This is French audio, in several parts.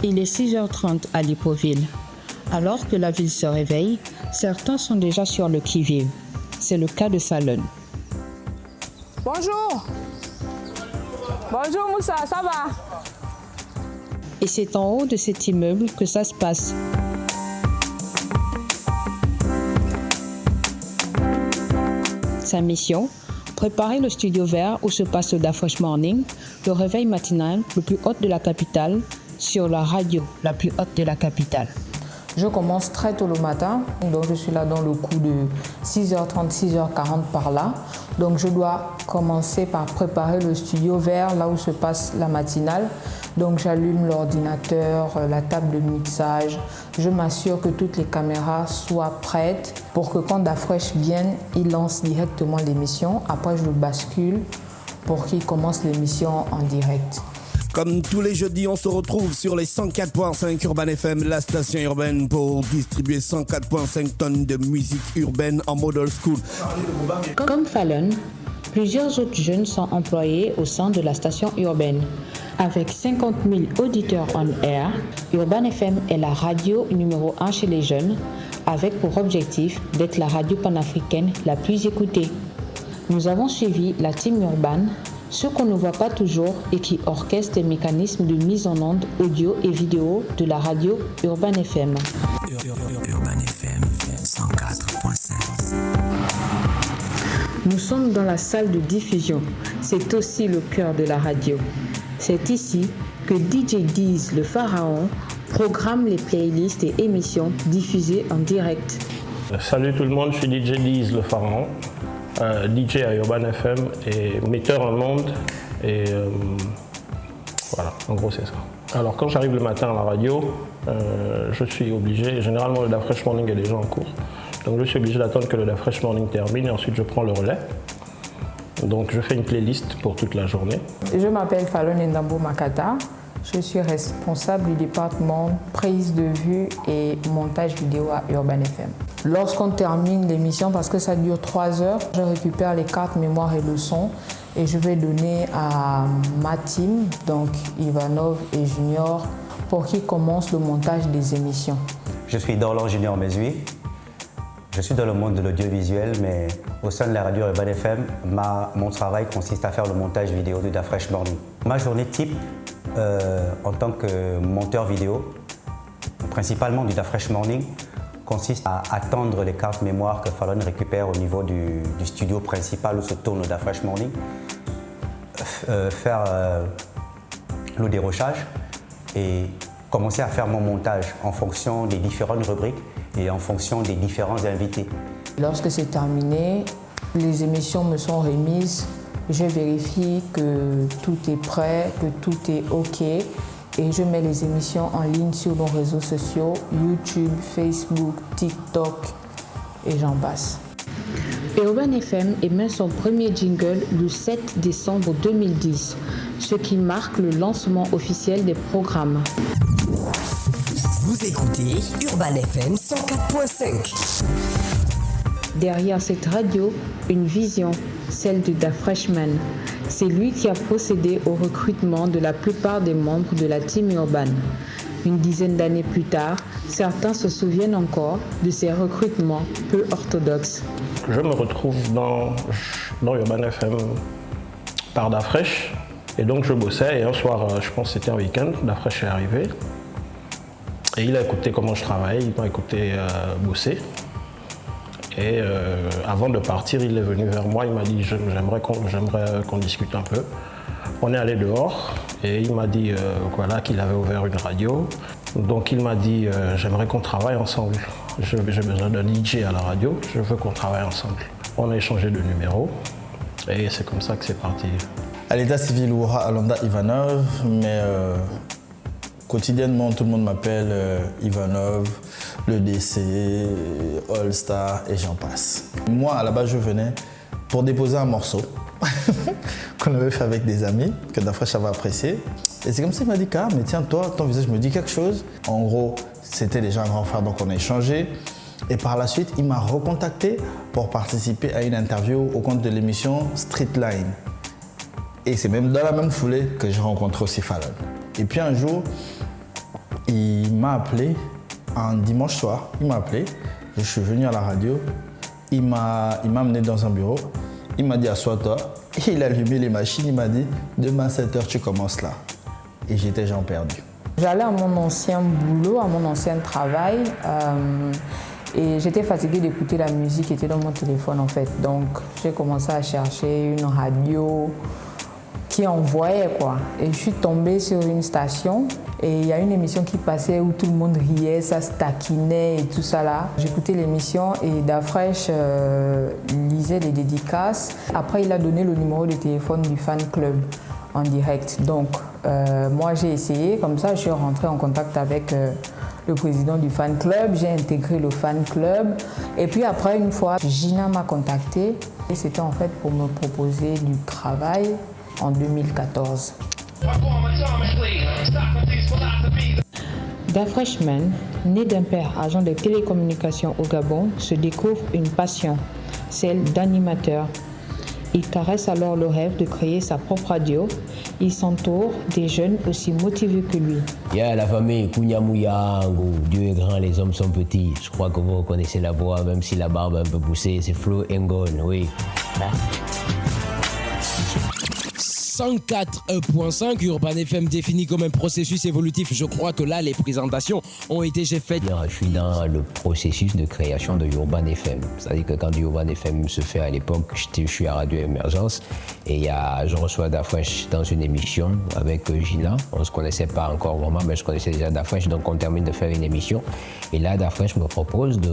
Il est 6h30 à Libreville. Alors que la ville se réveille, certains sont déjà sur le qui-vive. C'est le cas de Fallon. Bonjour. Bonjour Moussa, ça va? Et c'est en haut de cet immeuble que ça se passe. Sa mission, préparer le studio vert où se passe le Dafresh Morning, le réveil matinal le plus haut de la capitale, sur la radio la plus haute de la capitale. Je commence très tôt le matin, donc je suis là dans le coup de 6h30, 6h40 par là. Donc je dois commencer par préparer le studio vert, là où se passe la matinale. Donc j'allume l'ordinateur, la table de mixage. Je m'assure que toutes les caméras soient prêtes pour que quand Dafresh vienne, il lance directement l'émission. Après je le bascule pour qu'il commence l'émission en direct. Comme tous les jeudis, on se retrouve sur les 104.5 Urban FM, la station urbaine, pour distribuer 104.5 tonnes de musique urbaine en mode old school. Comme Fallon, plusieurs autres jeunes sont employés au sein de la station urbaine. Avec 50 000 auditeurs on air, Urban FM est la radio numéro 1 chez les jeunes, avec pour objectif d'être la radio panafricaine la plus écoutée. Nous avons suivi la team Urban, ceux qu'on ne voit pas toujours et qui orchestrent les mécanismes de mise en onde audio et vidéo de la radio Urban FM. Urban FM 104.5. Nous sommes dans la salle de diffusion. C'est aussi le cœur de la radio. C'est ici que DJ Deez, le pharaon, programme les playlists et émissions diffusées en direct. Salut tout le monde, je suis DJ Deez, le pharaon. DJ à Urban FM et metteur en ondes et voilà, en gros c'est ça. Alors quand j'arrive le matin à la radio, je suis obligé, généralement le Dafresh Morning est déjà en cours, donc je suis obligé d'attendre que le Dafresh Morning termine et ensuite je prends le relais. Donc je fais une playlist pour toute la journée. Je m'appelle Fallon Ndambo Makata. Je suis responsable du département prise de vue et montage vidéo à Urban FM. Lorsqu'on termine l'émission, parce que ça dure 3 heures, je récupère les cartes mémoire et le son et je vais donner à ma team, donc Ivanov et Junior, pour qu'ils commencent le montage des émissions. Je suis Dorlan Junior Mesui. Je suis dans le monde de l'audiovisuel, mais au sein de la radio Urban FM, mon travail consiste à faire le montage vidéo de Dafresh Morning. Ma journée type, en tant que monteur vidéo, principalement du Dafresh Morning, consiste à attendre les cartes mémoire que Fallon récupère au niveau du studio principal où se tourne le Dafresh Morning, faire le dérochage et commencer à faire mon montage en fonction des différentes rubriques et en fonction des différents invités. Lorsque c'est terminé, les émissions me sont remises. Je vérifie que tout est prêt, que tout est OK et je mets les émissions en ligne sur nos réseaux sociaux, YouTube, Facebook, TikTok et j'en passe. Urban FM émet son premier jingle le 7 décembre 2010, ce qui marque le lancement officiel des programmes. Vous écoutez Urban FM 104.5. Derrière cette radio, une vision, celle de Dafreshman. C'est lui qui a procédé au recrutement de la plupart des membres de la team Urban. Une dizaine d'années plus tard, certains se souviennent encore de ces recrutements peu orthodoxes. Je me retrouve dans Urban FM par Dafresh et donc je bossais et un soir, je pense que c'était un week-end, Dafresh est arrivé et il a écouté comment je travaille, il m'a écouté bosser. Et avant de partir, il est venu vers moi, il m'a dit j'aimerais qu'on discute un peu. On est allé dehors et il m'a dit voilà, qu'il avait ouvert une radio. Donc il m'a dit j'aimerais qu'on travaille ensemble. J'ai besoin d'un DJ à la radio, je veux qu'on travaille ensemble. On a échangé de numéros et c'est comme ça que c'est parti. À l'état civil, Oura Alonda Ivanov, mais quotidiennement tout le monde m'appelle Ivanov, le DC, All Star et j'en passe. Moi, à la base, je venais pour déposer un morceau qu'on avait fait avec des amis, que Dafresh avait apprécié. Et c'est comme ça qu'il m'a dit, ah, mais tiens, toi, ton visage me dit quelque chose. En gros, c'était déjà un grand frère, donc on a échangé. Et par la suite, il m'a recontacté pour participer à une interview au compte de l'émission Streetline. Et c'est même dans la même foulée que j'ai rencontré aussi Fallon. Et puis un jour, Il m'a appelé un dimanche soir. Il m'a appelé. Je suis venu à la radio. Il m'a amené dans un bureau. Il m'a dit assois-toi. Il a allumé les machines. Il m'a dit demain 7h tu commences là. Et j'étais genre perdu. J'allais à mon ancien boulot, à mon ancien travail. Et j'étais fatiguée d'écouter la musique qui était dans mon téléphone en fait. Donc j'ai commencé à chercher une radio qui envoyait quoi. Et je suis tombée sur une station et il y a une émission qui passait où tout le monde riait, ça se taquinait et tout ça là. J'écoutais l'émission et Dafresh lisait les dédicaces. Après il a donné le numéro de téléphone du fan club en direct. Donc moi j'ai essayé, comme ça je suis rentrée en contact avec le président du fan club, j'ai intégré le fan club. Et puis après, une fois, Gina m'a contactée et c'était en fait pour me proposer du travail en 2014. Dafreshman, né d'un père agent de télécommunications au Gabon, se découvre une passion, celle d'animateur. Il caresse alors le rêve de créer sa propre radio. Il s'entoure des jeunes aussi motivés que lui. La famille Kunyamouyango, Dieu est grand, les hommes sont petits. Je crois que vous reconnaissez la voix, même si la barbe est un peu poussée. C'est Flo Ngon, oui. 104.5, Urban FM défini comme un processus évolutif. Je crois que là, les présentations ont été faites. Je suis dans le processus de création de Urban FM. C'est-à-dire que quand Urban FM se fait à l'époque, je suis à Radio Émergence et je reçois Dafresh dans une émission avec Gina. On ne se connaissait pas encore vraiment, mais je connaissais déjà Dafresh, donc on termine de faire une émission. Et là, Dafresh me propose de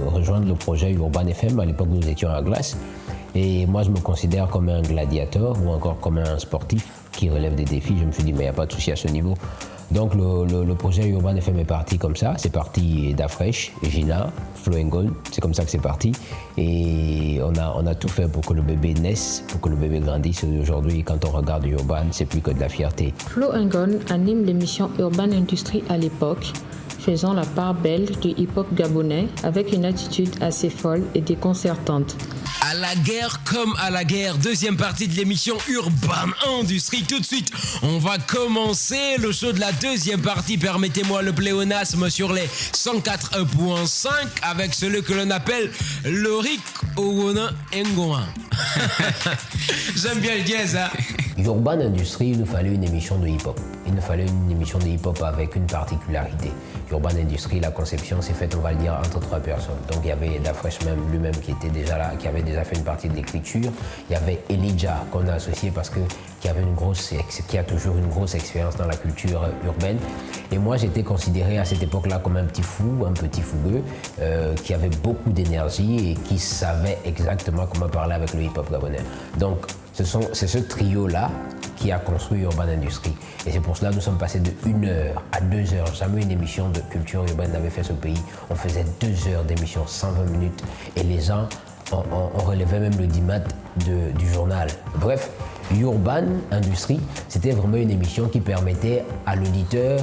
rejoindre le projet Urban FM. À l'époque, nous étions à Glace. Et moi, je me considère comme un gladiateur ou encore comme un sportif qui relève des défis. Je me suis dit, mais il n'y a pas de souci à ce niveau. Donc, le projet Urban FM est parti comme ça. C'est parti Dafresh, Gina, Flo Ngon. C'est comme ça que c'est parti. Et on a tout fait pour que le bébé naisse, pour que le bébé grandisse. Aujourd'hui, quand on regarde Urban, c'est plus que de la fierté. Flo Ngon anime l'émission Urban Industry à l'époque, faisant la part belle du hip-hop gabonais avec une attitude assez folle et déconcertante. À la guerre comme à la guerre, deuxième partie de l'émission Urban Industry. Tout de suite, on va commencer le show de la deuxième partie. Permettez-moi le pléonasme sur les 104.5 avec celui que l'on appelle Lorik Owona Ngoan. J'aime bien le jazz, hein. Urban Industry, il nous fallait une émission de hip-hop. Il nous fallait une émission de hip-hop avec une particularité. Urban Industry, la conception s'est faite, on va le dire, entre 3 personnes. Donc il y avait Dafresh même lui-même qui était déjà là, qui avait déjà fait une partie de l'écriture. Il y avait Elijah qu'on a associé parce que qui a toujours une grosse expérience dans la culture urbaine. Et moi, j'étais considéré à cette époque-là comme un petit fou, un petit fougueux, qui avait beaucoup d'énergie et qui savait exactement comment parler avec le hip-hop gabonais. Donc c'est ce trio-là qui a construit Urban Industry. Et c'est pour cela que nous sommes passés de 1 heure à 2 heures. Jamais une émission de culture urbaine n'avait fait ce pays. On faisait 2 heures d'émission, 120 minutes. Et les gens, on relevait même le dimat du journal. Bref, Urban Industry, c'était vraiment une émission qui permettait à l'auditeur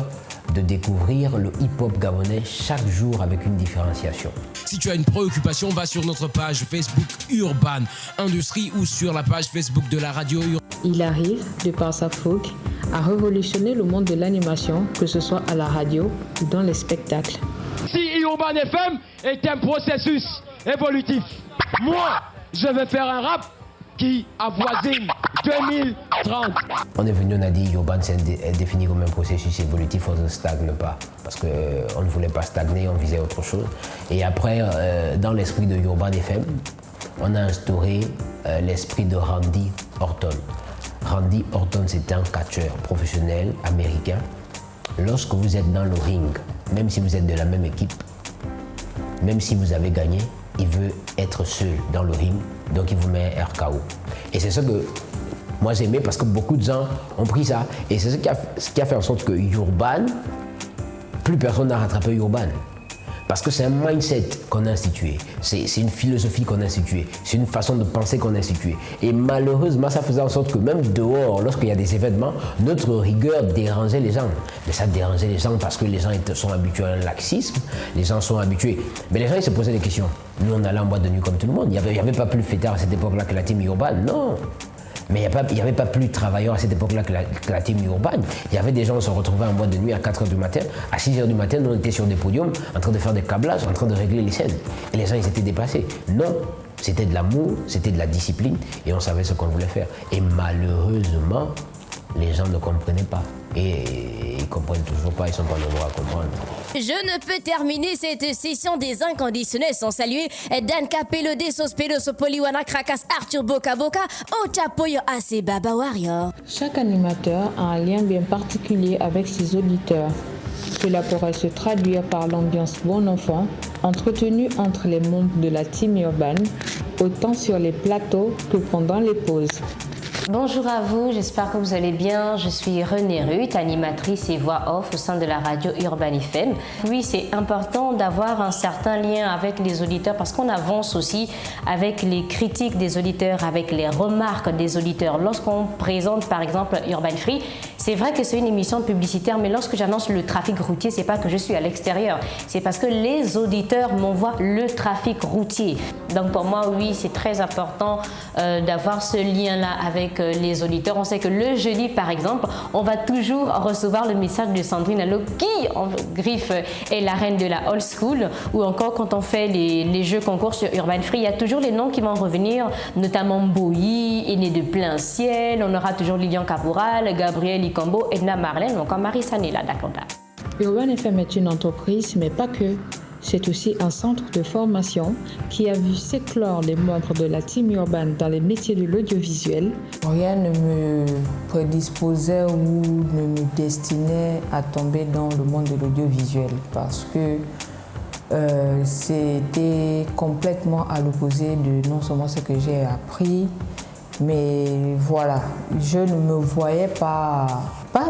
de découvrir le hip-hop gabonais chaque jour avec une différenciation. Si tu as une préoccupation, va sur notre page Facebook Urban Industry ou sur la page Facebook de la radio Urban. Il arrive, de par sa fougue, à révolutionner le monde de l'animation, que ce soit à la radio ou dans les spectacles. Si Urban FM est un processus évolutif, moi, je vais faire un rap qui avoisine 2030. On est venu, on a dit Urban est défini comme un processus évolutif, on ne stagne pas. Parce qu'on ne voulait pas stagner, on visait autre chose. Et après, dans l'esprit de Urban FM, on a instauré l'esprit de Randy Orton. Randy Orton, c'était un catcheur professionnel américain. Lorsque vous êtes dans le ring, même si vous êtes de la même équipe, même si vous avez gagné, il veut être seul dans le ring, donc il vous met un RKO. Et c'est ça que moi j'aimais parce que beaucoup de gens ont pris ça. Et c'est ce qui a fait en sorte que Urban, plus personne n'a rattrapé Urban. Parce que c'est un mindset qu'on a institué, c'est une philosophie qu'on a instituée, c'est une façon de penser qu'on a instituée. Et malheureusement, ça faisait en sorte que même dehors, lorsqu'il y a des événements, notre rigueur dérangeait les gens. Mais ça dérangeait les gens parce que les gens sont habitués à un laxisme, les gens sont habitués. Mais les gens, ils se posaient des questions. Nous, on allait en boîte de nuit comme tout le monde. Il n'y avait pas plus fêtard à cette époque-là que la team Urban. Non. Mais il n'y avait pas plus de travailleurs à cette époque-là que la team urbaine. Il y avait des gens qui se retrouvaient en boîte de nuit à 4h du matin. À 6h du matin, on était sur des podiums en train de faire des câblages, en train de régler les scènes. Et les gens, ils étaient dépassés. Non, c'était de l'amour, c'était de la discipline et on savait ce qu'on voulait faire. Et malheureusement, les gens ne comprenaient pas. Et ils ne comprennent toujours pas, ils ne sont pas nombreux à comprendre. Je ne peux terminer cette session des inconditionnels sans saluer Dan Capello, Desos Pelos, Poliwana, Krakas, Arthur Boka Boka, Ochapoyo Ase Baba Warrior. Chaque animateur a un lien bien particulier avec ses auditeurs. Cela pourrait se traduire par l'ambiance bon enfant, entretenue entre les membres de la team urbaine, autant sur les plateaux que pendant les pauses. Bonjour à vous, j'espère que vous allez bien. Je suis Renée Ruth, animatrice et voix off au sein de la radio Urban FM. Oui, c'est important d'avoir un certain lien avec les auditeurs parce qu'on avance aussi avec les critiques des auditeurs, avec les remarques des auditeurs. Lorsqu'on présente par exemple Urban Free, c'est vrai que c'est une émission publicitaire, mais lorsque j'annonce le trafic routier, c'est pas que je suis à l'extérieur, c'est parce que les auditeurs m'envoient le trafic routier. Donc pour moi, oui, c'est très important d'avoir ce lien-là avec les auditeurs. On sait que le jeudi, par exemple, on va toujours recevoir le message de Sandrine Allo qui, en griffe, est la reine de la old school. Ou encore, quand on fait les jeux concours sur Urban Free, il y a toujours les noms qui vont revenir, notamment Boyi, Aîné de plein ciel. On aura toujours Lilian Caboural, Gabriel Ikombo, Edna Marlène, ou encore Marissa Nela Dakonda. Urban FM est une entreprise, mais pas que. C'est aussi un centre de formation qui a vu s'éclore les membres de la team urbaine dans les métiers de l'audiovisuel. Rien ne me prédisposait ou ne me destinait à tomber dans le monde de l'audiovisuel parce que c'était complètement à l'opposé de non seulement ce que j'ai appris, mais voilà, je ne me voyais pas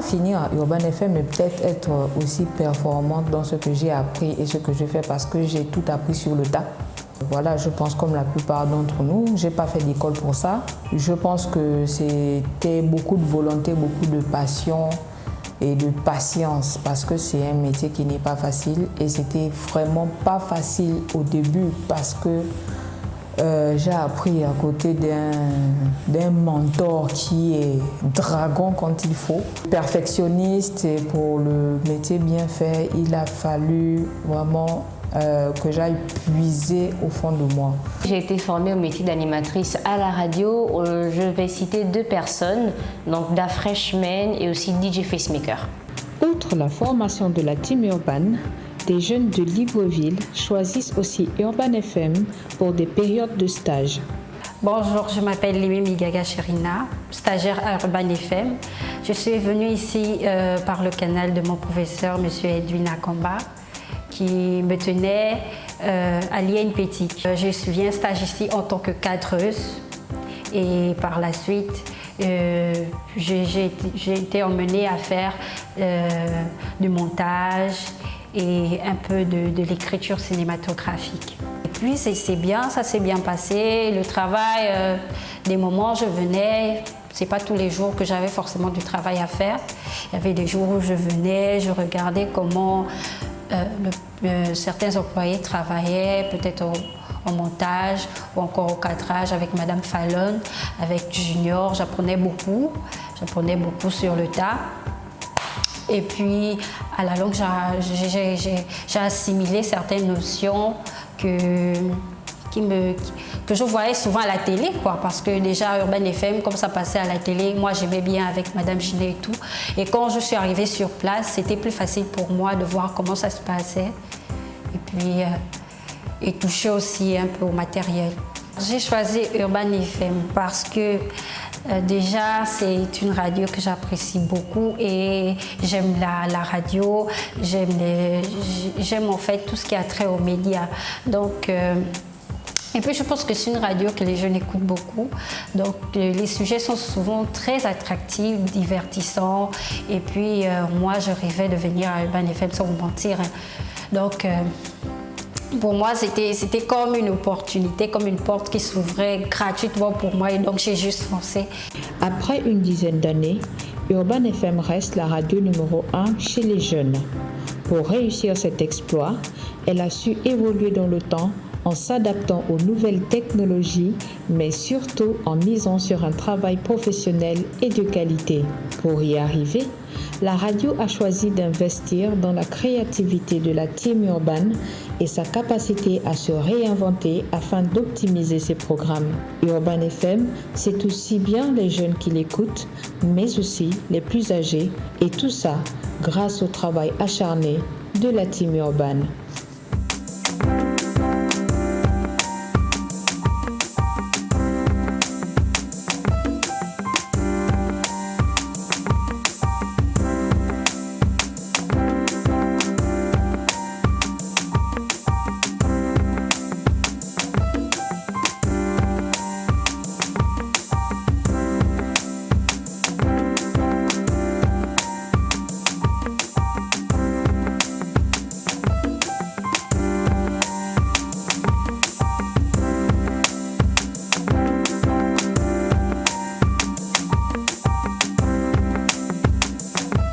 finir à Urban FM, mais peut-être être aussi performante dans ce que j'ai appris et ce que je fais parce que j'ai tout appris sur le tas. Voilà, je pense comme la plupart d'entre nous, je n'ai pas fait d'école pour ça. Je pense que c'était beaucoup de volonté, beaucoup de passion et de patience parce que c'est un métier qui n'est pas facile et c'était vraiment pas facile au début parce que j'ai appris à côté d'un mentor qui est dragon quand il faut, perfectionniste, et pour le métier bien fait, il a fallu vraiment que j'aille puiser au fond de moi. J'ai été formée au métier d'animatrice à la radio. Je vais citer 2 personnes, donc Da Freshman et aussi DJ Facemaker. Outre la formation de la team urbaine, des jeunes de Libreville choisissent aussi Urban FM pour des périodes de stage. Bonjour, je m'appelle Limi Migaga Sherina, stagiaire à Urban FM. Je suis venue ici par le canal de mon professeur, M. Edwin Akomba, qui me tenait à l'INPT. Je viens stage ici en tant que cadreuse et par la suite, j'ai été emmenée à faire du montage et un peu de l'écriture cinématographique. Et puis c'est bien, ça s'est bien passé. Le travail, des moments je venais, c'est pas tous les jours que j'avais forcément du travail à faire. Il y avait des jours où je venais, je regardais comment certains employés travaillaient, peut-être au montage ou encore au cadrage avec Madame Fallon, avec Junior. J'apprenais beaucoup sur le tas. Et puis, à la longue, j'ai assimilé certaines notions que je voyais souvent à la télé, quoi, parce que déjà, Urban FM, comme ça passait à la télé, moi, j'aimais bien avec Madame Ginet et tout. Et quand je suis arrivée sur place, c'était plus facile pour moi de voir comment ça se passait. Et puis, et toucher aussi un peu au matériel. J'ai choisi Urban FM parce que déjà, c'est une radio que j'apprécie beaucoup et j'aime la radio, j'aime en fait tout ce qui a trait aux médias. Donc, et puis je pense que c'est une radio que les jeunes écoutent beaucoup. Donc les sujets sont souvent très attractifs, divertissants. Et puis moi, je rêvais de venir à Urban FM sans vous mentir. Donc pour moi, c'était comme une opportunité, comme une porte qui s'ouvrait gratuitement pour moi et donc j'ai juste foncé. Après une dizaine d'années, Urban FM reste la radio numéro 1 chez les jeunes. Pour réussir cet exploit, elle a su évoluer dans le temps en s'adaptant aux nouvelles technologies, mais surtout en misant sur un travail professionnel et de qualité. Pour y arriver, la radio a choisi d'investir dans la créativité de la team urbaine et sa capacité à se réinventer afin d'optimiser ses programmes. Urban FM, c'est aussi bien les jeunes qui l'écoutent, mais aussi les plus âgés, et tout ça grâce au travail acharné de la team urbaine.